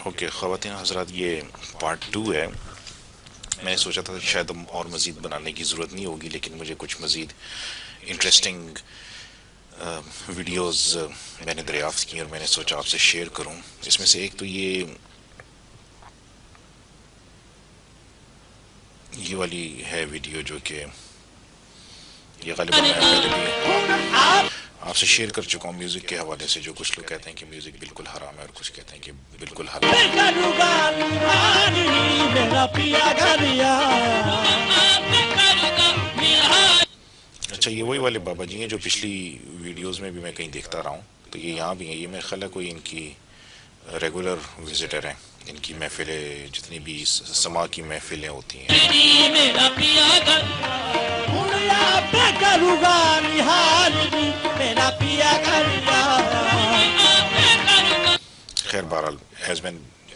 Okay خواتین حضرات، یہ پارٹ 2 ہے. میں نے سوچا تھا شاید اور مزید بنانے کی ضرورت نہیں ہوگی، لیکن مجھے کچھ مزید انٹرسٹنگ ویڈیوز میں نے دریافت کی اور میں نے سوچا آپ سے شیئر کروں. اس میں سے ایک تو یہ والی ہے ویڈیو، جو کہ یہ غالباً میں پہلے بھی آپ سے شیئر کر چکا ہوں میوزک کے حوالے سے. جو کچھ لوگ کہتے ہیں کہ میوزک بالکل حرام ہے اور کچھ کہتے ہیں کہ بالکل حلال ہے. اچھا، یہ وہی والے بابا جی ہیں جو پچھلی ویڈیوز میں بھی میں کہیں دیکھتا رہا ہوں. تو یہ یہاں بھی ہیں. یہ میرے خیال ہے کوئی ان کی ریگولر وزٹر ہیں. ان کی محفلیں، جتنی بھی سما کی محفلیں ہوتی ہیں. خیر بہرحال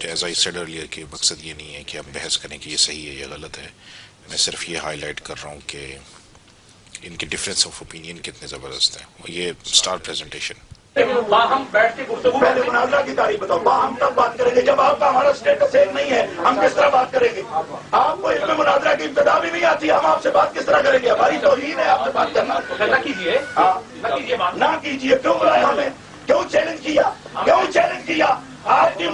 ایز آئی سیڈ ارلیئر کہ مقصد یہ نہیں ہے کہ ہم بحث کریں کہ یہ صحیح ہے یا غلط ہے. میں صرف یہ ہائی لائٹ کر رہا ہوں کہ ان کے ڈفرینس آف اوپینین کتنے زبردست ہیں. یہ سٹار پریزنٹیشن. ہم بیٹھ کے گفتگو پہلے مناظرہ کی تاریخ بتاؤ. ہم تب بات کریں گے جب آپ کا ہمارا اسٹیٹس ایک نہیں ہے. ہم کس طرح بات کریں گے؟ آپ کو اس میں مناظرہ کی ابتدا بھی نہیں آتی. ہم آپ سے بات کس طرح کریں گے؟ ہماری توہین ہے آپ سے بات کرنا. نہ کیجیے، نہ کیجیے. کیوں بلایا ہمیں؟ کیوں چیلنج کیا؟ کیوں چیلنج کیا؟ آپ کی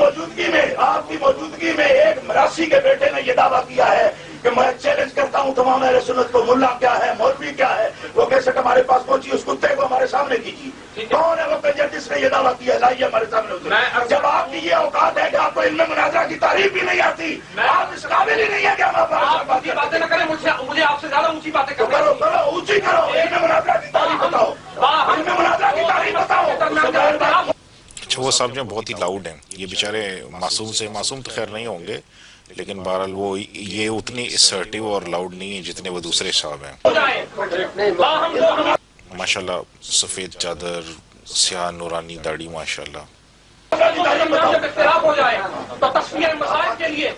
موجودگی میں ایک مراسی کے بیٹے نے یہ دعویٰ کیا ہے کہ میں چیلنج کرتا ہوں تمام اہل سنت کو. ملا کیا ہے، مولوی کیا ہے؟ وہ کیسٹ ہمارے پاس پہنچی، اس کتے کو ہمارے سامنے کیجیے. کون ہے وہ کنجر جس نے یہ دعویٰ کیا؟ لائیے ہمارے سامنے. جب آپ کی یہ اوقات ہے کہ آپ کو علم مناظرہ کی تعریف بھی نہیں آتی، آپ اس قابل ہی نہیں ہے کہ ہم آپ باتیں نہ کریں. مجھے آپ سے زیادہ اونچی باتیں کرو. اونچی کرو. علم مناظرہ کی تعریف بتاؤ. علم مناظرہ کی تعریف بتاؤ. اچھا، وہ صاحب جو بہت ہی لاؤڈ ہیں. یہ بیچارے معصوم تو خیر نہیں ہوں گے، لیکن بہرحال وہ یہ اتنی اسرٹیو اور لاؤڈ نہیں ہیں جتنے وہ دوسرے صاحب ہیں. ماشاءاللہ سفید چادر، سیاہ نورانی داڑھی، ماشاءاللہ. جب اختلاف ہو جائے تو تصفیہ مسائل کے لیے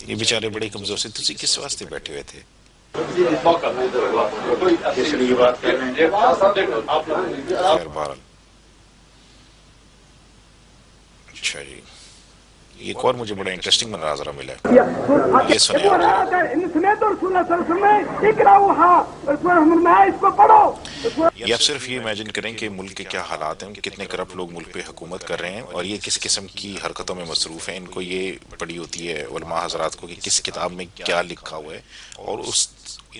یہ بیچارے بڑے کمزور سے. تسی کس واسطے بیٹھے ہوئے تھے؟ خیر بہرحال. اچھا جی، ایک اور مجھے بڑا انٹرسٹنگ مناظرہ ملا ہے. یہ سنیں یہ آپ صرف یہ امیجن کریں کہ ملک کے کیا حالات ہیں، کتنے کرپٹ لوگ ملک پہ حکومت کر رہے ہیں اور یہ کس قسم کی حرکتوں میں مصروف ہیں. ان کو یہ پڑی ہوتی ہے علماء حضرات کو کہ کس کتاب میں کیا لکھا ہوا ہے، اور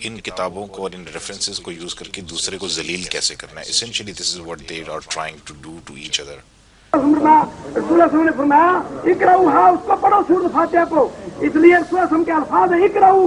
ان کتابوں کو اور ان ریفرنسز کو یوز کر کے دوسرے کو ذلیل کیسے کرنا ہے. essentially this is what they are trying to do to each other. رسول اللہ نے فرمایا اقرأوها، اس کو پڑھو سورۃ فاتحہ کو. اس لیے رسول اللہ کے الفاظ ہیں اقرأو،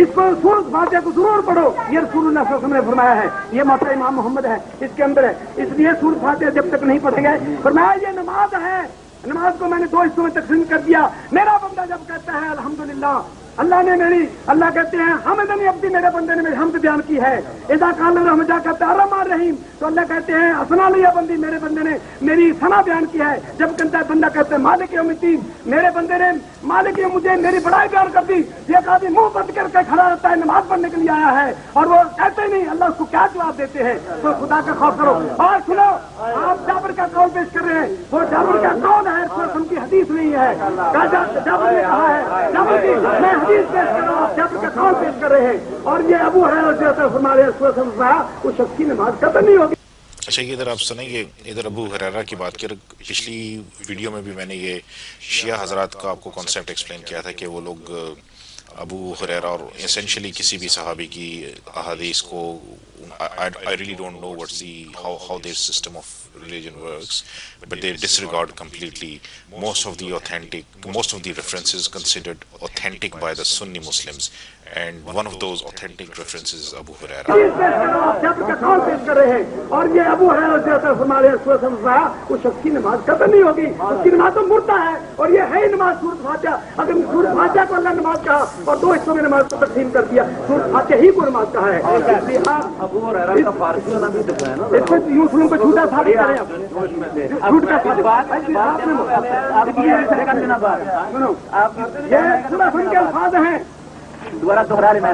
اس کو سورۃ فاتحہ کو ضرور پڑھو. یہ رسول اللہ صلی اللہ علیہ وسلم نے فرمایا ہے. یہ موقع امام محمد ہے، اس کے اندر ہے. اس لیے سورۃ فاتحہ جب تک نہیں پڑھیں گے، فرمایا یہ نماز ہے. نماز کو میں نے 2 حصوں میں تقسیم کر دیا. میرا بندہ جب کہتا ہے الحمدللہ، اللہ کہتے ہیں حمدنی عبدی، میرے بندے نے میری حمد بیان کی ہے. اذا قال الرحمن کہتا ہے الرحمن الرحیم، تو اللہ کہتے ہیں اثنا علی بندی، میرے بندے نے میری ثنا بیان کی ہے. جب کہتا ہے بندہ کہتا ہے مالک یوم الدین، میرے بندے نے مالک یوم مجھے میری بڑائی بیان کر دی. یہ آدمی منہ بند کر کے کھڑا رہتا ہے، نماز پڑھنے کے لیے آیا ہے اور وہ کہتے نہیں. اللہ اس کو کیا جواب دیتے ہیں؟ تو خدا کا خوف کرو. اور سنو، آپ جابر کا قول پیش کر رہے ہیں. وہ جابر کا قول ہے، رسول کی حدیث نہیں ہے. جابر نے کہا ہے، جابر کی میں حدیث پیش کر رہا ہوں، جابر کا قول پیش کر رہے ہیں. اور یہ ابو ہریرہ ہمارے اس شخص کی نماز قطع نہیں ہوگی. اچھا، یہ ادھر آپ سنیں گے. ادھر ابو ہریرہ کی بات کی. پچھلی ویڈیو میں بھی میں نے یہ شیعہ حضرات کا آپ کو کانسیپٹ ایکسپلین کیا تھا کہ وہ لوگ ابو ہریرہ اور اسینشلی کسی بھی صحابی کی احادیث کو I really don't know how their system of religion works, but they disregard completely most of the references considered authentic by the Sunni Muslims, and one of those authentic references is Abu Hurairah. اور یہ ابو ہریرہ ہمارے اس شخص کی نماز قطع نہیں ہوگی. اس کی نماز تو مردہ ہے، اور یہ ہے نماز سورۃ فاتحہ. اگر سورۃ فاتحہ کو اللہ نماز کہا اور 2 حصوں میں نماز کو تقسیم کر دیا، سورۃ فاتحہ ہی کو نماز کہا ہے. ابو ہریرہ کا فارسی ہونا بھی دکھایا نا. اس کو یوں سنوں کو جھوٹا ثابت کریں. جھوٹ کا یہ سورہ کے الفاظ ہیں. دوبارہ دوہرا رہے میں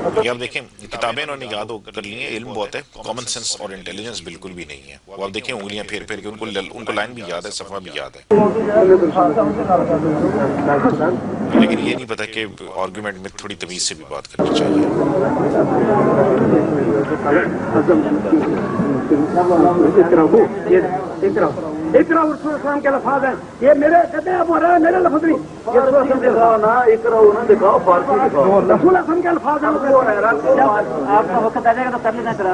یہ آپ دیکھیں کتابیں انہوں نے یاد کر لی ہیں، علم بہت ہے، کامن سینس اور انٹیلیجنس بالکل بھی نہیں ہے. وہ آپ دیکھیں انگلیاں پھیر پھیر کے ان کو لائن بھی یاد ہے، صفحہ بھی یاد ہے، لیکن یہ نہیں پتا کہ آرگومنٹ میں تھوڑی تمیز سے بھی بات کرنی چاہیے. اقرا رسول السلام کے الفاظ ہیں، یہ میرے کہتے ہیں ابو ہریرہ میرے لفظ نہیں، یہ رسول السلام کے الفاظ ہیں. آپ کا وقت آ جائے گا تو کر لینا کرا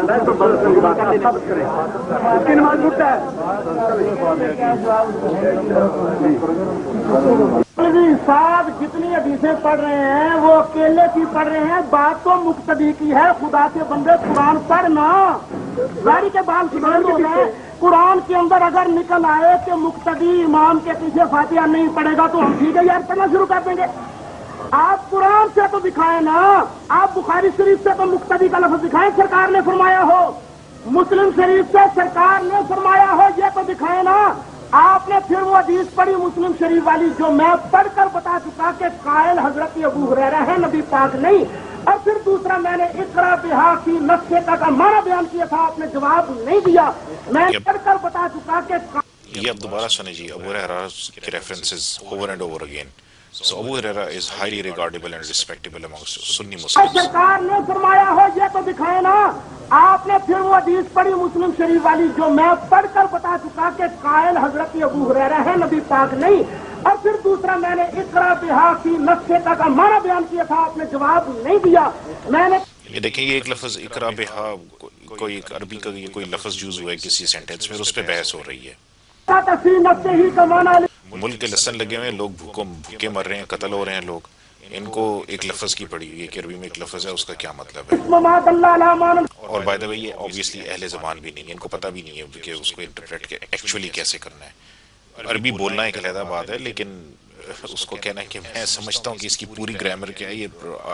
اس کی نماز چھوٹتا ہے. صاحب جتنی حدیثیں پڑھ رہے ہیں وہ اکیلے کی پڑھ رہے ہیں، بات تو مقتدی کی ہے. خدا کے بندے قرآن پڑھنا، گاڑی کے بال سنان ہونا ہے. قرآن کے اندر اگر نکل آئے کہ مقتدی امام کے پیچھے فاتحہ نہیں پڑھے گا تو ہم ٹھیک ہے یار پڑھنا شروع کر دیں گے. آپ قرآن سے تو دکھائیں نا، آپ بخاری شریف سے تو مقتدی کا لفظ دکھائیں سرکار نے فرمایا ہو، مسلم شریف سے سرکار نے فرمایا ہو، یہ تو دکھائیں نا. آپ نے پھر وہ حدیث پڑھی مسلم شریف والی جو میں پڑھ کر بتا چکا کہ قائل حضرت ابو ہریرہ ہے، نبی پاک نہیں. اور پھر دوسرا میں نے اقرا بہا کی نسخے کا معنی بیان کیا تھا، آپ نے جواب نہیں دیا. میں پڑھ کر بتا چکا کہ یہ اب دوبارہ سنیں جی ابو ہریرہ کے references over and over again. So Abu Hurairah is highly regardable and respectable amongst Sunni Muslims. سرکار نے فرمایا ہو، یہ تو دکھائے نا. آپ نے پھر وہ حدیث پڑھی مسلم شریف والی جو میں پڑھ کر بتا چکا کہ قائل حضرت ابو ہریرہ ہے، نبی پاک نہیں. اور پھر دوسرا میں نے اقرا بہا کی نسخے کا معنی بیان کیا تھا، آپ نے جواب نہیں دیا. میں نے یہ دیکھیں یہ ایک لفظ اقرا بہا کوئی ایک عربی کا یہ کوئی لفظ یوز ہوا ہے کسی سینٹینس میں، اس پہ بحث ہو رہی ہے. ہی کا معنی ملک کے لسن لگے ہوئے ہیں، لوگ بھوکے مر رہے ہیں، قتل ہو رہے ہیں لوگ. ان کو ایک لفظ کی پڑی ہوئی ہے کہ عربی میں ایک لفظ ہے، اس کا کیا مطلب ہے. اور بائی دا وے یہ obviously اہل زبان بھی نہیں ہے، ان کو پتہ بھی نہیں ہے کہ اس کو انٹرپریٹ ایکچولی کیسے کرنا ہے. عربی بولنا ایک علیحدہ بات ہے، لیکن اس کو کہنا ہے کہ میں سمجھتا ہوں کہ اس کی پوری گرامر کیا ہے، یہ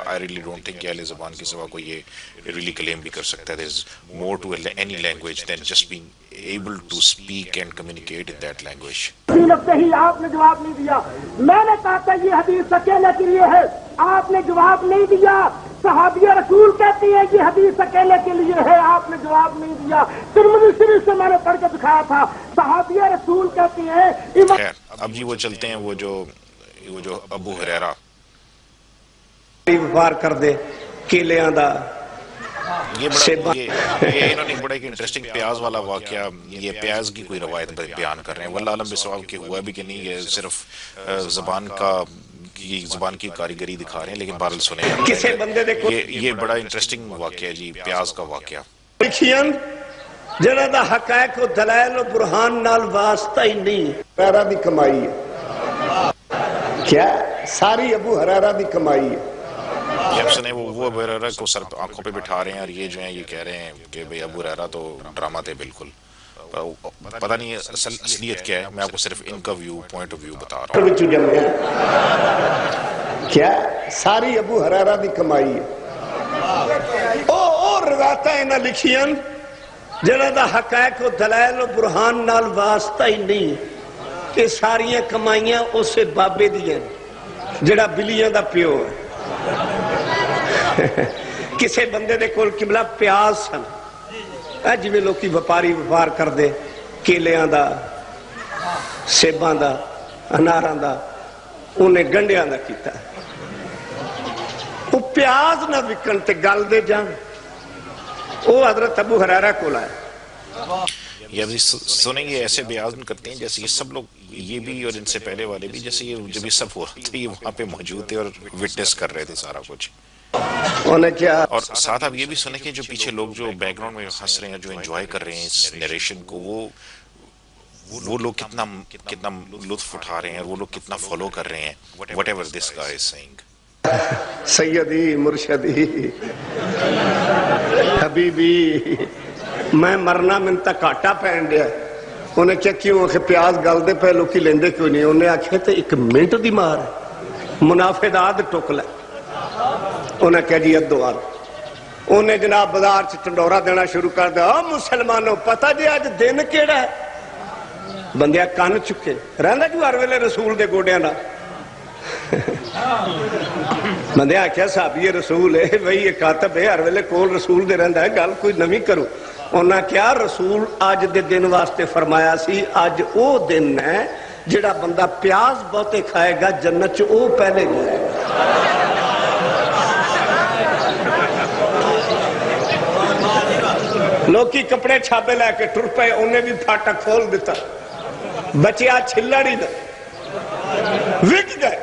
I really don't think کہ اہل زبان کے سوا کوئی یہ ریلی کلیم بھی کر سکتا ہے. There is more to any language than just being able to speak and communicate in that language. ہی آپ نے جواب نہیں دیا. میں نے کہا تھا یہ حدیث اکیلے کے لیے ہے، آپ نے جواب نہیں دیا. صحابی رسول کہتی ہے یہ حدیث اکیلے کے لیے ہے، آپ نے جواب نہیں دیا. ترمذی شریف سے میں نے پڑھ کے دکھایا تھا، صحابی رسول کہتی ہے. خیر اب جی وہ چلتے ہیں وہ جو ابو ہریرہ وپار کر دے کیلیاں دا. یہ انہوں نے بڑا ایک انٹرسٹنگ پیاز والا واقعہ، یہ پیاز کی کوئی روایت بیان کر رہے ہیں. واللہ عالم بصواب کہ ہوا بھی کہ نہیں، یہ صرف زبان کی کاریگری دکھا رہے ہیں. لیکن بہرحال سنیں یہ بڑا انٹرسٹنگ واقعہ ہے جی، پیاز کا واقعہ. جنہاں دا حقائق و دلائل و برہان نال واسطہ ہی نہیں. ہریرہ دی کمائی ہے کیا؟ ساری ابو ہریرہ دی کمائی ہے. یہ اب سنیں وہ ابو ہریرہ کو سر آنکھوں پہ بٹھا رہے ہیں، اور یہ جو ہیں یہ کہہ رہے ہیں کہ بھئی ابو ہریرہ تو ڈرامہ تھے بالکل. پتہ نہیں اصلیت کیا ہے، میں آپ کو صرف ان کا پوائنٹ آف ویو بتا رہا ہوں. کیا؟ ساری ابو ہریرہ دی کمائی ہے. او روایتاں انہاں لکھیاں جنہاں دا حقائق و دلائل و برہان نال واسطہ ہی نہیں. کہ ساریاں کمائیاں اسے بابے دیاں جڑا بلیاں دا پیو ہے. کسے بندے دے کول قبلہ پیاز سن، جی میں لوکی وپاری وپار کر دے کیلیاں دا، سیباں دا، اناراں دا، انہیں گنڈیاں دا کیتا. وہ پیاز نہ وکن تے گل دے جان. وہ حضرت ابو ہریرہ کو لائے. یہ سنیں گے ایسے بیان کرتے ہیں جیسے یہ سب لوگ، یہ بھی اور ان سے پہلے والے بھی، جیسے یہ جب یہ سب ہو رہا تھا یہ وہاں پہ موجود تھے اور وٹنس کر رہے تھے سارا کچھ. اور ساتھ آپ یہ بھی سنیں کہ جو پیچھے لوگ جو بیک گراؤنڈ میں ہنس رہے ہیں، جو انجوائے کر رہے ہیں اس نیریشن کو، وہ لوگ کتنا لطف اٹھا رہے ہیں، وہ لوگ کتنا فالو کر رہے ہیں. whatever this guy is saying. سیدی مرشدی حبیبی میں مرنا من تا کاٹا پہن دیا. انہیں کیا کیوں کہ پیاز گل دے پہ لوکی لیندے کیوں نہیں. انہیں آکھے تے ایک منٹ دی مار ہے، منافع داد ٹوک لے. انہیں کہا جی ادو آل. انہیں جناب بازار سے ٹنڈورا دینا شروع کر دیا. مسلمانوں پتہ جی آج دن کیڑا ہے؟ بندیاں کان چکے رہندا جو ہر ویلے رسول دے گوڑیاں نہ بندے آخیا صاحب یہ رسول ہے بھائی یہ کاتب ہے ہر ویلے کول رسول دے رہندا ہے گل کوئی نویں کرو انہاں کیا رسول اج دے دن واسطے فرمایا سی اج او دن ہے جڑا بندہ پیاز بہتے کھائے گا جنت چ او پہلے جائے گا لوکی کپڑے چھاپے لے کے ٹر پے انہیں بھی پھاٹا کھول دیتا بچیا چھلڑی دا وک گئے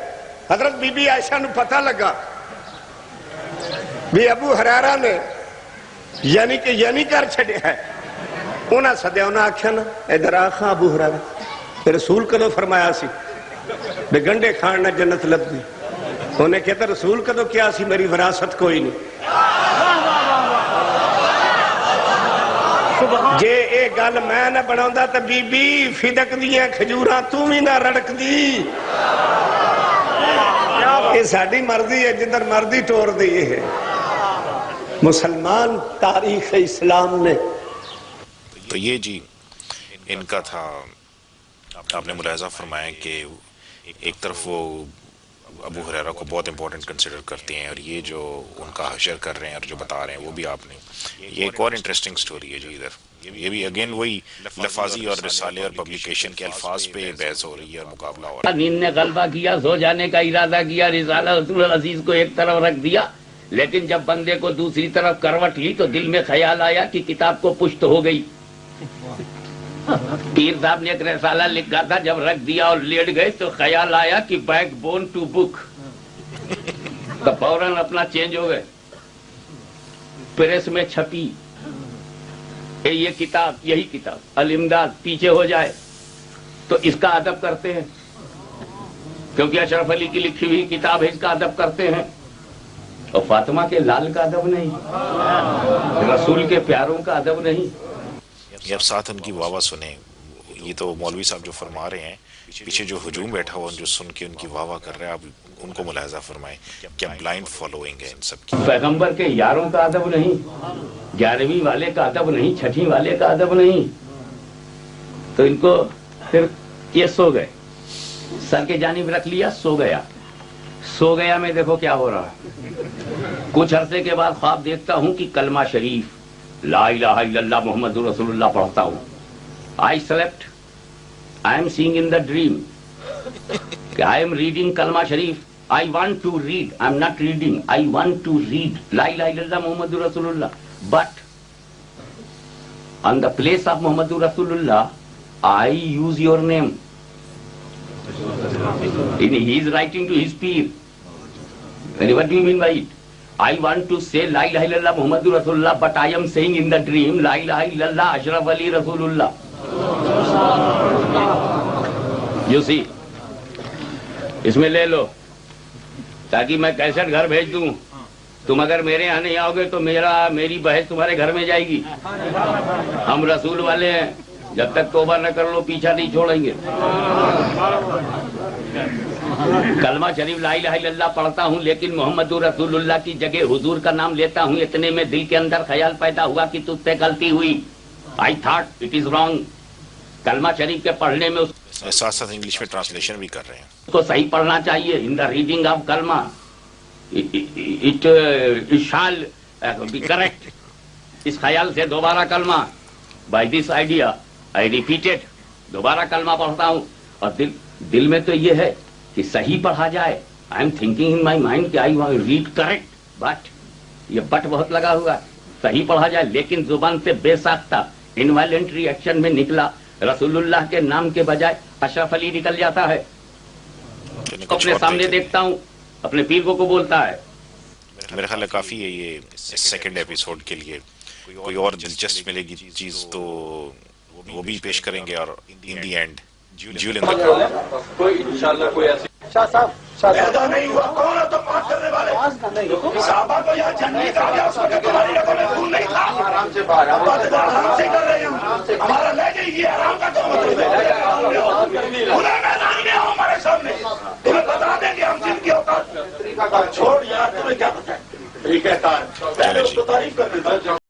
حضرت بی بی عائشہ نو پتہ لگا بھی ابو ہریرہ نے یعنی کر چھڑے ہے انہاں سدیا انہاں آکھیا نا ادھر آخا ابو ہریرہ رسول کدو فرمایا سی بے گنڈے کھانا جنت لب دی انہیں کہتا رسول کدو کیا سی میری وراثت کوئی نہیں جے اے گل میں نہ بناوندا تے بی بی فدق دیاں کھجوراں تو بھی نہ رڑک دی یہ ساڑی مرضی ہے جدھر مرضی ٹور دی ہے مسلمان تاریخ اسلام نے تو یہ جی ان کا تھا آپ نے ملاحظہ فرمایا کہ ایک طرف وہ ابو ہریرہ کو بہت امپورٹنٹ کنسیڈر کرتے ہیں اور یہ جو ان کا حشر کر رہے ہیں اور جو بتا رہے ہیں وہ بھی آپ نے یہ ایک اور انٹرسٹنگ سٹوری ہے جی ادھر یہ بھی اگین وہی لفاظی اور رسالے اور پبلیکیشن کے الفاظ پہ بحث ہو رہی ہے اور مقابلہ ہو رہا ہے نیند نے غلبہ کیا سو جانے کا ارادہ کیا رسالہ رسول العزیز کو ایک طرف رکھ دیا لیکن جب بندے کو دوسری طرف کروٹ لی تو دل میں خیال آیا کہ کتاب کو پشت ہو گئی پیر صاحب نے ایک رسالہ لکھا تھا جب رکھ دیا اور لیٹ گئے تو خیال آیا کہ بیک بون ٹو بک تو فوراً اپنا چینج ہو گئے پریس میں چھپی یہ کتاب یہی کتاب الامداد پیچھے ہو جائے تو اس کا ادب کرتے ہیں کیونکہ اشرف علی کی لکھی ہوئی کتاب ہے اس کا ادب کرتے ہیں اور فاطمہ کے لال کا ادب نہیں رسول کے پیاروں کا ادب نہیں یہ اب ساتھ ان کی واہ واہ سنیں یہ تو مولوی صاحب جو فرما رہے ہیں پیچھے جو ہجوم بیٹھا ہوا جو سن کے ان کی واہ واہ کر رہے ہیں آپ ان کو ملاحظہ فرمائیں کیا بلائنڈ فالوئنگ ہے ان سب کی پیغمبر کے یاروں کا ادب نہیں 11ویں والے کا ادب نہیں 6ٹھیں والے کا ادب نہیں تو ان کو پھر یہ سو گئے سر کے جانب رکھ لیا سو گیا میں دیکھو کیا ہو رہا کچھ عرصے کے بعد خواب دیکھتا ہوں کہ کلمہ شریف لا الہ الا اللہ محمد رسول اللہ پڑھتا ہوں I slept I am seeing in the dream I am reading کلمہ شریف I want to read I am not reading I want to read لا الہ الا اللہ محمد رسول اللہ but on the place of محمد رسول اللہ I use your name he is writing to his peer what do you mean by it I want to say La ilaha illallah Muhammadur Rasulullah but I am saying in the dream La ilaha illallah Ashraf Ali Rasulullah you see اس میں لے لو تاکہ میں cassette گھر بھیج دوں تم اگر میرے یہاں نہیں آؤ گے تو میری بحث تمہارے گھر میں جائے گی ہم رسول والے ہیں جب تک توبہ نہ کر لو پیچھا نہیں چھوڑیں گے کلمہ شریف لا الہ الا اللہ پڑھتا ہوں لیکن محمد رسول اللہ کی جگہ حضور کا نام لیتا ہوں اتنے میں دل کے اندر خیال پیدا ہوا کہ تجھ سے غلطی ہوئی I thought it is wrong کلمہ شریف کے پڑھنے میں ساتھ ساتھ انگلش میں ٹرانسلیشن بھی کر رہے ہیں اس کو صحیح پڑھنا چاہیے in the reading of کلمہ it shall be correct اس خیال سے دوبارہ کلمہ by this idea I repeated دوبارہ کلمہ پڑھتا ہوں اور دل میں تو یہ ہے کہ صحیح پڑھا جائے I am thinking in my mind کہ I read correct but یہ بٹ بہت لگا ہوا صحیح پڑھا جائے لیکن زبان سے بے ساختہ انوائلنٹری ایکشن میں نکلا رسول اللہ کے نام کے بجائے اشرف علی نکل جاتا ہے اپنے سامنے دیکھتا ہوں اپنے پیر کو بولتا ہے میرے خیال ہے کافی ہے یہ سیکنڈ ایپیسوڈ کے لیے کوئی اور دلچسپ ملے گی چیز تو وہ بھی پیش کریں گے اور ان دی اینڈ جیول ان دا کوئی انشاءاللہ کوئی ایسی شاہ صاحب پیدا نہیں ہوا کون ہے تم بات کرنے والے صحابہ کو یہاں جنگی کہا گیا اس وقت تمہاری رقم میں خون نہیں تھا آرام سے آرام سے کر رہے ہیں ہمارا لہجہ یہ آرام کا تو مطلب ہے کھلے میدان میں آؤ ہمارے سامنے تمہیں بتا دیں کہ ہم جن کی اوقات چھوڑ یار تمہیں کیا پتا ہے یہ کہتا ہے پہلے اس کو تعریف کرنے